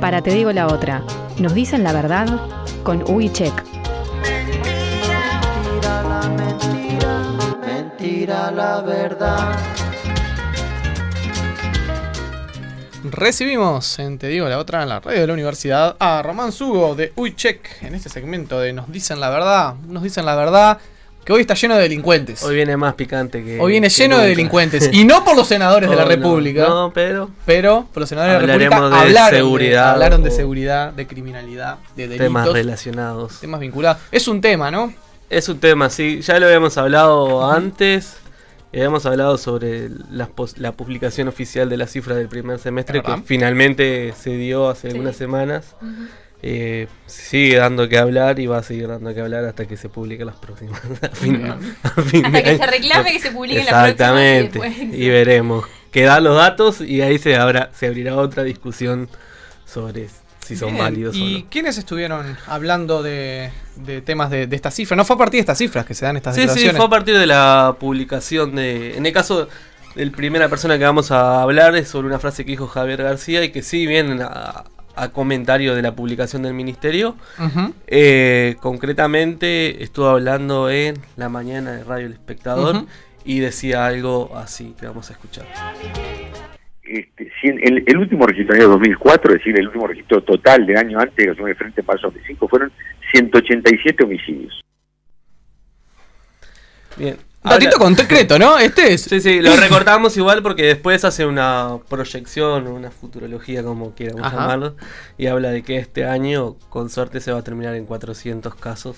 Para Te Digo la Otra, ¿nos dicen la verdad? Con Ugi Check. Mentira la verdad. Recibimos en Te Digo la Otra, en la radio de la universidad, a Román Sugo de Uycheck en este segmento de Nos Dicen la Verdad. Nos Dicen la Verdad, que hoy está lleno de delincuentes. Hoy viene más picante que... Hoy viene que lleno nunca. de delincuentes. Y no por los senadores de la República. No, pero Pero por los senadores de la hablaremos República de seguridad, hablaron de seguridad, de criminalidad, de delitos. temas relacionados. Temas vinculados. Es un tema, ¿no? Es un tema, sí. Ya lo habíamos hablado antes. Habíamos hablado sobre la publicación oficial de las cifras del primer semestre, que finalmente se dio hace algunas semanas. Sigue dando que hablar y va a seguir dando que hablar hasta que se publique las próximas. Hasta que se reclame que se publiquen las próximas. Exactamente. Y veremos. Quedan los datos y ahí se abrirá otra discusión sobre si son válidos o no. ¿Y quiénes estuvieron hablando de temas de estas cifras? No fue a partir de estas cifras que se dan estas declaraciones. Sí, fue a partir de la publicación de... En el caso de la primera persona que vamos a hablar es sobre una frase que dijo Javier García y que sí viene a comentario de la publicación del ministerio. Concretamente estuvo hablando en la mañana de Radio El Espectador y decía algo así que vamos a escuchar. Si el último registro del año 2004, es decir, el último registro total del año antes de la Segunda Frente en marzo de 2005, fueron 187 homicidios. Bien. Datito concreto, ¿no? Sí, lo recortamos igual porque después hace una proyección, una futurología, como quieramos llamarlo, y habla de que este año, con suerte, se va a terminar en 400 casos.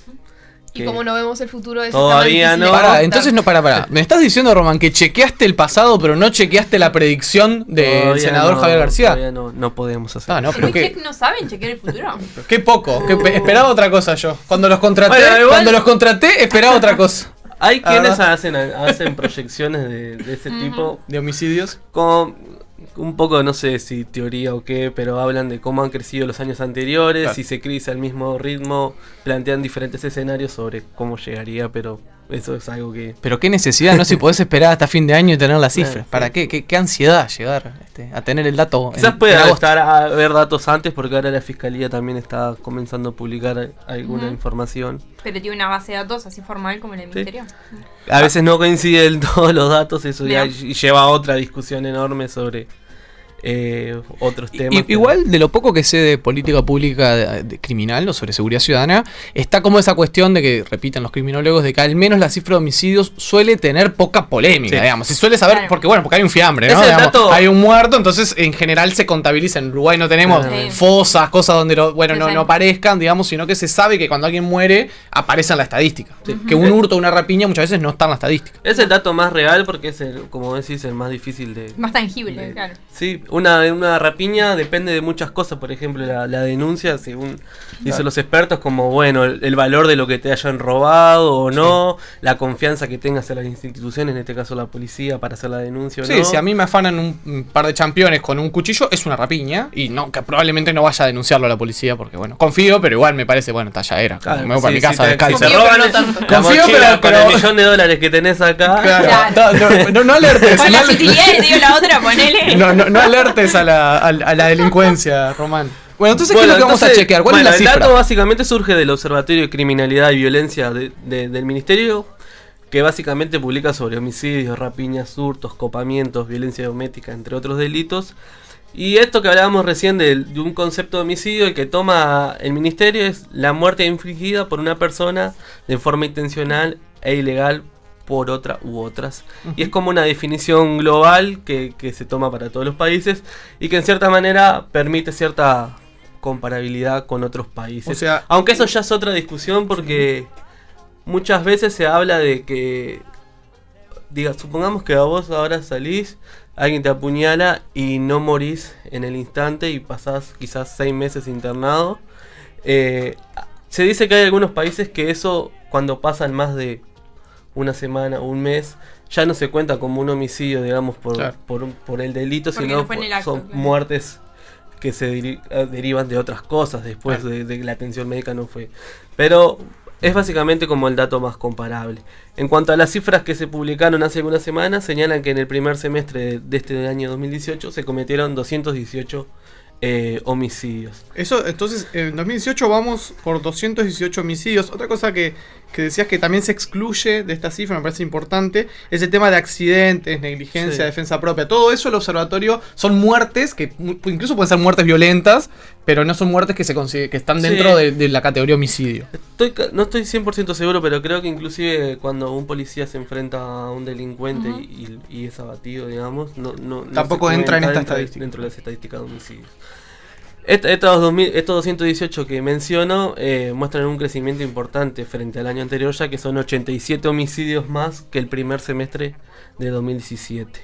Y como no vemos el futuro de eso, todavía no. Entonces no, para. Me estás diciendo, Román, que chequeaste el pasado, pero no chequeaste la predicción del senador Javier García. Todavía no podemos hacer. No, pero ¿qué? ¿No saben chequear el futuro? Qué poco. Esperaba otra cosa yo. Cuando los contraté, esperaba otra cosa. Hay quienes hacen proyecciones de ese tipo. De homicidios. Con un poco, no sé si teoría o qué, pero hablan de cómo han crecido los años anteriores, si se crece al mismo ritmo, plantean diferentes escenarios sobre cómo llegaría, pero eso es algo que... Pero qué necesidad, ¿no? Si podés esperar hasta fin de año y tener las cifras. ¿Para qué? ¿Qué ansiedad llegar a tener el dato? Quizás pueda estar a ver datos antes, porque ahora la Fiscalía también está comenzando a publicar alguna información. Pero tiene una base de datos así formal como el Ministerio. A veces no coinciden todos los datos, eso ya y lleva a otra discusión enorme sobre otros temas. Igual de lo poco que sé de política pública de criminal o sobre seguridad ciudadana, está como esa cuestión de que repiten los criminólogos de que al menos la cifra de homicidios suele tener poca polémica, digamos. Se suele saber, porque hay un fiambre, ¿no? Digamos, hay un muerto, entonces en general se contabiliza. En Uruguay no tenemos fosas, cosas donde no aparezcan, digamos, sino que se sabe que cuando alguien muere aparece en la estadística. Que un hurto o una rapiña muchas veces no está en la estadística. Es el dato más real porque es, como decís, el más difícil de... Más tangible, claro. Sí, una rapiña depende de muchas cosas, por ejemplo la denuncia, según dicen los expertos, como el valor de lo que te hayan robado o no, la confianza que tengas en las instituciones, en este caso la policía, para hacer la denuncia o no. Si a mí me afanan un par de championes con un cuchillo, es una rapiña, y que probablemente no vaya a denunciarlo a la policía, porque confío, pero igual me parece, ya era, me voy para mi casa descalzo. Si te roban confío, pero con el $1.000.000 que tenés acá, no alertes. Con las utilidades, digo la otra, ponele. No alertes a la delincuencia, Román. Bueno, entonces, ¿qué es lo que vamos a chequear? ¿Cuál es la cifra? El dato básicamente surge del Observatorio de Criminalidad y Violencia del Ministerio, que básicamente publica sobre homicidios, rapiñas, hurtos, copamientos, violencia doméstica, entre otros delitos. Y esto que hablábamos recién de un concepto de homicidio, el que toma el Ministerio es la muerte infligida por una persona de forma intencional e ilegal por otra u otras. Y es como una definición global que se toma para todos los países y que en cierta manera permite cierta comparabilidad con otros países. Aunque eso ya es otra discusión, porque muchas veces se habla de que, supongamos que a vos ahora salís, alguien te apuñala y no morís en el instante y pasás quizás 6 meses internado. Se dice que hay algunos países que eso, cuando pasan más de una semana o un mes, ya no se cuenta como un homicidio, digamos, por el delito, sino son muertes que se derivan de otras cosas después de que la atención médica no fue. Pero es básicamente como el dato más comparable. En cuanto a las cifras que se publicaron hace algunas semanas, señalan que en el primer semestre de este año 2018 se cometieron 218 homicidios. Eso, entonces, en 2018 vamos por 218 homicidios. Otra cosa que decías que también se excluye de esta cifra, me parece importante, es el tema de accidentes, negligencia, defensa propia. Todo eso el observatorio son muertes, que incluso pueden ser muertes violentas, pero no son muertes que están dentro de la categoría homicidio. No estoy 100% seguro, pero creo que inclusive cuando un policía se enfrenta a un delincuente y es abatido, digamos, tampoco entra en esta estadística. Dentro de las estadísticas de homicidios. Estos 218 que menciono muestran un crecimiento importante frente al año anterior, ya que son 87 homicidios más que el primer semestre de 2017.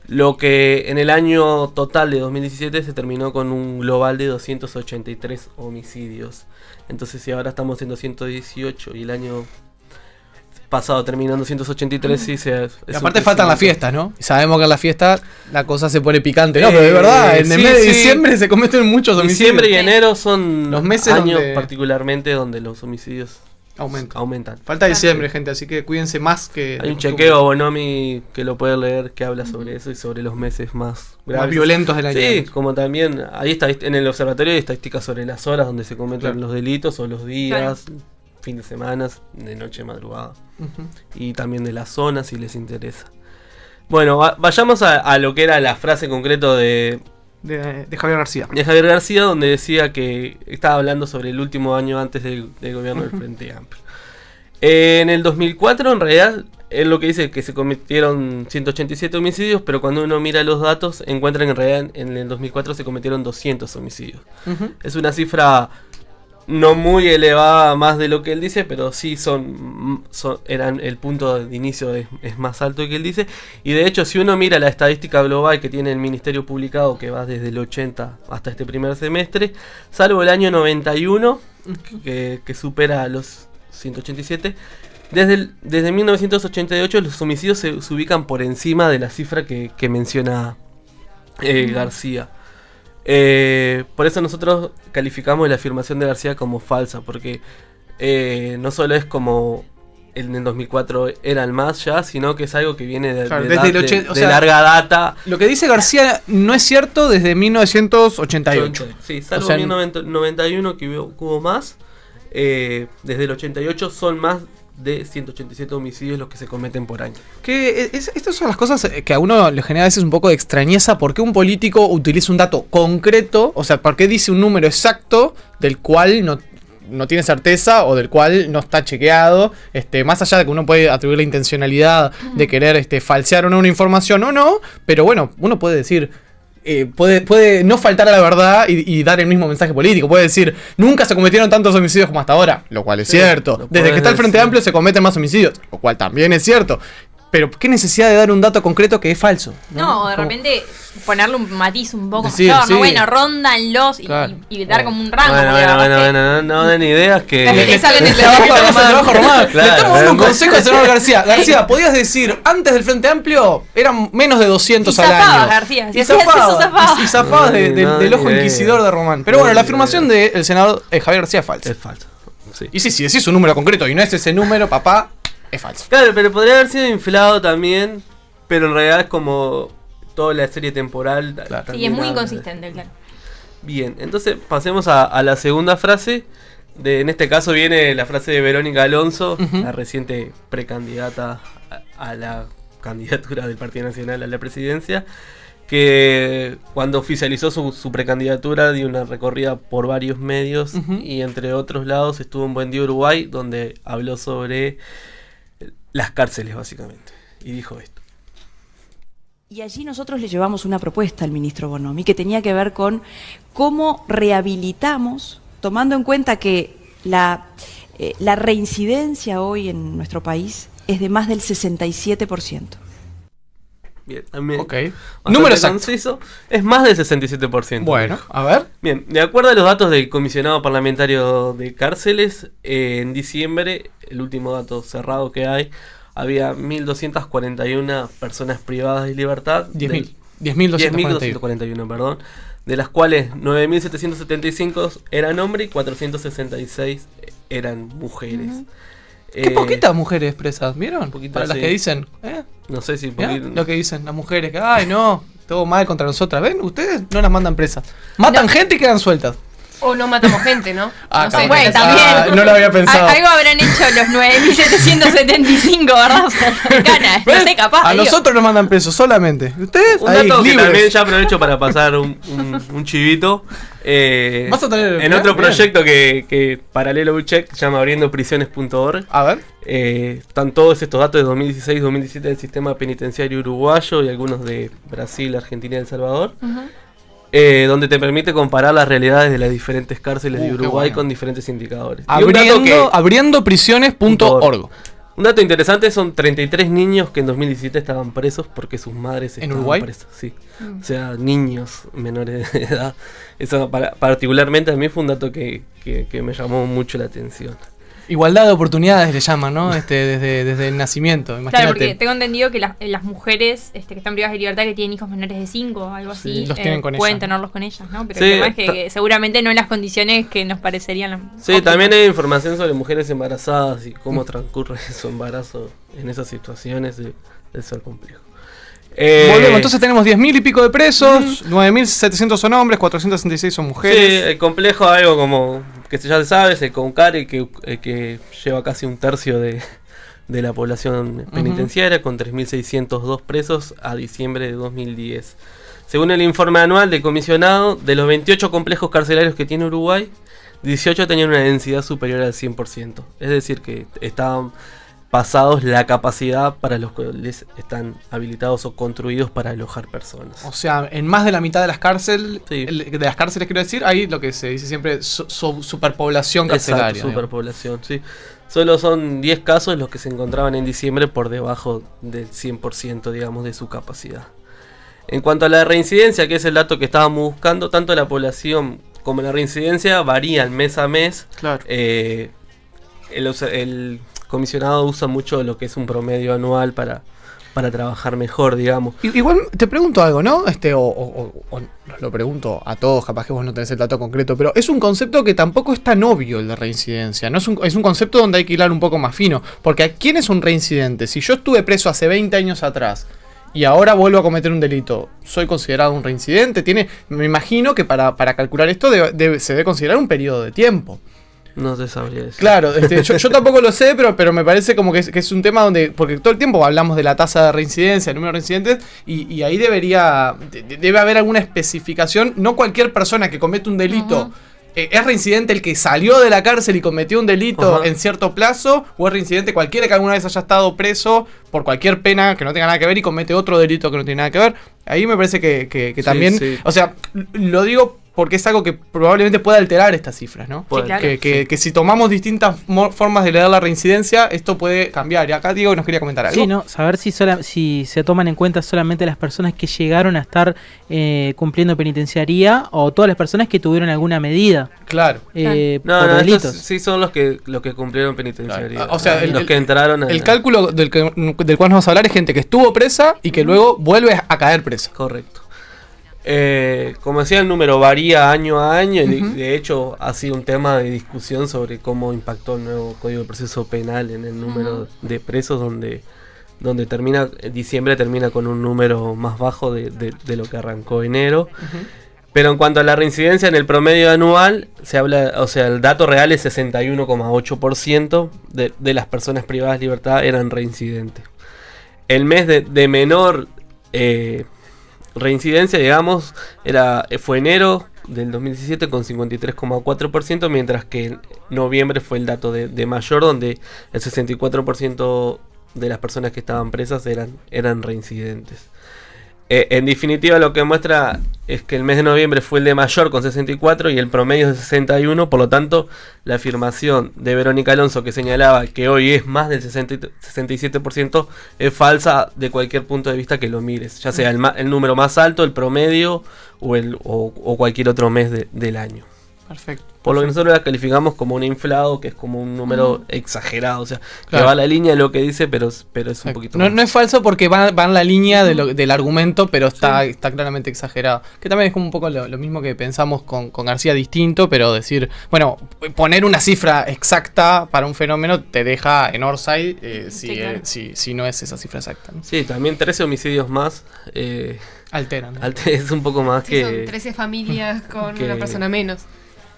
Lo que en el año total de 2017 se terminó con un global de 283 homicidios. Entonces, si ahora estamos en 218 y el año pasado terminando 283, sí, y aparte faltan las fiestas, ¿no? Y sabemos que en la fiesta la cosa se pone picante, ¿no? Pero de verdad, en el mes de diciembre se cometen muchos homicidios. Diciembre y enero son los meses años particularmente donde los homicidios aumentan. Falta diciembre, gente, así que cuídense más que... Hay un chequeo Bonomi que lo pueden leer que habla sobre eso y sobre los meses más graves, más violentos del año. Sí, como también ahí está en el observatorio hay estadísticas sobre las horas donde se cometen los delitos o los días, fin de semana, de noche, madrugada. Y también de la zona si les interesa. Bueno, vayamos a lo que era la frase concreta de Javier García. De Javier García, donde decía que estaba hablando sobre el último año antes del gobierno del Frente Amplio. En el 2004, en realidad, él lo que dice es que se cometieron 187 homicidios, pero cuando uno mira los datos, encuentra que en realidad en el 2004 se cometieron 200 homicidios. Es una cifra no muy elevada más de lo que él dice, pero sí eran el punto de inicio es más alto que él dice. Y de hecho, si uno mira la estadística global que tiene el Ministerio publicado, que va desde el 80 hasta este primer semestre, salvo el año 91, que supera a los 187, desde 1988 los homicidios se ubican por encima de la cifra que menciona García. Por eso nosotros calificamos la afirmación de García como falsa, porque no solo es como en el 2004 eran más ya, sino que es algo que viene de larga data. Lo que dice García no es cierto desde 1988. Sí, salvo 1991 que hubo más, desde el 88 son más de 187 homicidios los que se cometen por año. Estas son las cosas que a uno le genera a veces un poco de extrañeza. ¿Por qué un político utiliza un dato concreto? O sea, ¿por qué dice un número exacto del cual no tiene certeza o del cual no está chequeado? Más allá de que uno puede atribuir la intencionalidad de querer falsear o no una información o no, pero bueno, uno puede decir... puede no faltar a la verdad y dar el mismo mensaje político. Puede decir, nunca se cometieron tantos homicidios como hasta ahora, lo cual es cierto. Desde que está el Frente Amplio se cometen más homicidios, lo cual también es cierto. Pero ¿qué necesidad de dar un dato concreto que es falso? No, de repente ponerle un matiz un poco mayor, ¿no? Bueno, rondan los y dar como un rango. Bueno, no den ideas que... Le salen el trabajo Román. Le estamos dando un consejo al senador García. García, podías decir, antes del Frente Amplio eran menos de 200 al año. García. Y zafabas del ojo inquisidor de Román. Pero bueno, la afirmación del senador Javier García es falsa. Es falsa. Sí. Y si decís un número concreto y no es ese número, papá... es falso. Claro, pero podría haber sido inflado también, pero en realidad es como toda la serie temporal. Claro. Sí, es muy inconsistente, claro. Bien, entonces pasemos a la segunda frase. En este caso viene la frase de Verónica Alonso, la reciente precandidata a la candidatura del Partido Nacional a la presidencia, que cuando oficializó su precandidatura dio una recorrida por varios medios y entre otros lados estuvo en Buen Día Uruguay, donde habló sobre las cárceles básicamente, y dijo esto. Y allí nosotros le llevamos una propuesta al ministro Bonomi que tenía que ver con cómo rehabilitamos, tomando en cuenta que la reincidencia hoy en nuestro país es de más del 67%. Bien, también. Ok. Número exacto. Conciso, es más del 67%. Bueno, a ver. Bien, de acuerdo a los datos del comisionado parlamentario de cárceles, en diciembre, el último dato cerrado que hay, había 1.241 personas privadas de libertad. 10.241, perdón. De las cuales 9.775 eran hombres y 466 eran mujeres. Qué poquitas mujeres presas, ¿vieron? Para las que dicen, no sé si lo que dicen las mujeres, que ay no, todo mal contra nosotras. ¿Ven? Ustedes no las mandan presas. Matan gente y quedan sueltas. O no matamos gente, ¿no? No sé, bueno, también. No lo había pensado. Algo habrán hecho los 9.775, ¿verdad? Cercanas. No sé, capaz. A nosotros nos mandan presos solamente. Ustedes un ahí, dato que libres. también ya aprovecho para pasar un chivito. ¿Vas a tener en otro proyecto que paralelo a Check, se llama abriendoprisiones.org. A ver. Están todos estos datos de 2016-2017 del sistema penitenciario uruguayo y algunos de Brasil, Argentina y El Salvador. Donde te permite comparar las realidades de las diferentes cárceles de Uruguay con diferentes indicadores. Abriendoprisiones.org. Un dato interesante, son 33 niños que en 2017 estaban presos porque sus madres estaban Uruguay? presas. Sí. O sea, niños menores de edad. Eso particularmente a mí fue un dato que me llamó mucho la atención. Igualdad de oportunidades le llaman, ¿no? Desde el nacimiento, imagínate. Claro, porque tengo entendido que las mujeres que están privadas de libertad, que tienen hijos menores de 5 o algo así, los tienen con pueden ellas, tenerlos con ellas, ¿no? Pero sí, el tema es que seguramente no en las condiciones que nos parecerían. Sí, óptimas. También hay información sobre mujeres embarazadas y cómo transcurre su embarazo en esas situaciones de ser complejo. Volvemos, entonces tenemos 10.000 y pico de presos, 9.700 son hombres, 466 son mujeres. Sí, el complejo, algo como que ya se sabe, es el CONCARE, que lleva casi un tercio de la población penitenciaria, con 3.602 presos a diciembre de 2010. Según el informe anual del comisionado, de los 28 complejos carcelarios que tiene Uruguay, 18 tenían una densidad superior al 100%. Es decir, que estaban pasados la capacidad para los cuales están habilitados o construidos para alojar personas. O sea, en más de la mitad de las cárceles, sí. De las cárceles quiero decir, hay lo que se dice siempre superpoblación carcelaria. Exacto, superpoblación, sí. Solo son 10 casos los que se encontraban en diciembre por debajo del 100%, digamos, de su capacidad. En cuanto a la reincidencia, que es el dato que estábamos buscando, tanto la población como la reincidencia varían mes a mes. Claro. El comisionado usa mucho lo que es un promedio anual para trabajar mejor, digamos. Igual te pregunto algo, ¿no? O nos lo pregunto a todos, capaz que vos no tenés el dato concreto, pero es un concepto que tampoco es tan obvio el de reincidencia, ¿no? Es un concepto donde hay que hilar un poco más fino, porque ¿a quién es un reincidente? Si yo estuve preso hace 20 años atrás y ahora vuelvo a cometer un delito, ¿soy considerado un reincidente? Me imagino que para calcular esto se debe considerar un periodo de tiempo. No te sabría decir. Claro, yo tampoco lo sé, pero me parece como que es un tema donde, porque todo el tiempo hablamos de la tasa de reincidencia, el número de reincidentes, y ahí debe haber alguna especificación. No cualquier persona que comete un delito es reincidente el que salió de la cárcel y cometió un delito en cierto plazo, o es reincidente cualquiera que alguna vez haya estado preso por cualquier pena que no tenga nada que ver y comete otro delito que no tiene nada que ver. Ahí me parece que también, sí. O sea, lo digo porque es algo que probablemente pueda alterar estas cifras, ¿no? Sí, claro. Que si tomamos distintas formas de leer la reincidencia, esto puede cambiar. Y acá Diego nos quería comentar algo. Sí, ¿no? Saber si se toman en cuenta solamente las personas que llegaron a estar cumpliendo penitenciaría o todas las personas que tuvieron alguna medida. Claro. Por delitos. Sí, son los que cumplieron penitenciaría. Claro. O sea, los que entraron. El cálculo del cual nos vamos a hablar es gente que estuvo presa y que luego vuelve a caer presa. Correcto. Como decía, el número varía año a año y de hecho ha sido un tema de discusión sobre cómo impactó el nuevo Código de Proceso Penal en el número de presos, donde diciembre termina con un número más bajo de lo que arrancó enero. Pero en cuanto a la reincidencia en el promedio anual, se habla, o sea, el dato real es 61,8% de las personas privadas de libertad eran reincidentes. El mes de menor reincidencia, digamos, fue enero del 2017 con 53,4%, mientras que en noviembre fue el dato de mayor, donde el 64% de las personas que estaban presas eran reincidentes. En definitiva, lo que muestra es que el mes de noviembre fue el de mayor con 64 y el promedio es de 61, por lo tanto la afirmación de Verónica Alonso que señalaba que hoy es más del 67% es falsa de cualquier punto de vista que lo mires, ya sea el número más alto, el promedio o cualquier otro mes del año. Perfecto. Por lo que nosotros la calificamos como un inflado, que es como un número exagerado. O sea, Claro. que va a la línea de lo que dice, pero es un poquito más. No es falso porque va en la línea del argumento, pero está claramente exagerado. Que también es como un poco lo mismo que pensamos con García, distinto, pero decir, bueno, poner una cifra exacta para un fenómeno te deja en Orsay claro. si no es esa cifra exacta, ¿no? Sí, también 13 homicidios más. Alteran, ¿no? Es un poco más Sí, son que... 13 familias con que- una persona menos.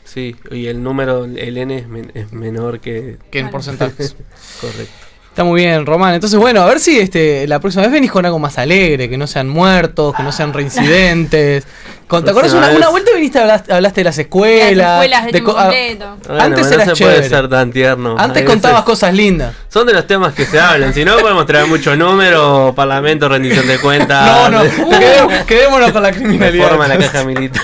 Sí, y el número, el N es menor que... Que en porcentajes. Correcto. Está muy bien, Román. Entonces, bueno, a ver si la próxima vez venís con algo más alegre, que no sean muertos, que no sean reincidentes. ¿Te acuerdas una vuelta viniste hablaste de las escuelas? Las escuelas de tiempo completo. Bueno, Antes no eras se chévere. puede ser tan tierno. Antes Hay contabas veces- cosas lindas. Son de los temas que se hablan. Si no, podemos traer mucho número, parlamento, rendición de cuentas. No, quedémonos con la criminalidad. Reforma en la caja militar.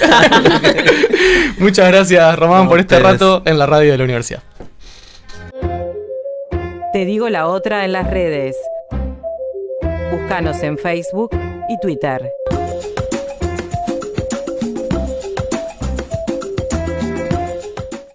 Muchas gracias, Román, No, por este ustedes. rato en la radio de la universidad. Te digo la otra en las redes. Búscanos en Facebook y Twitter.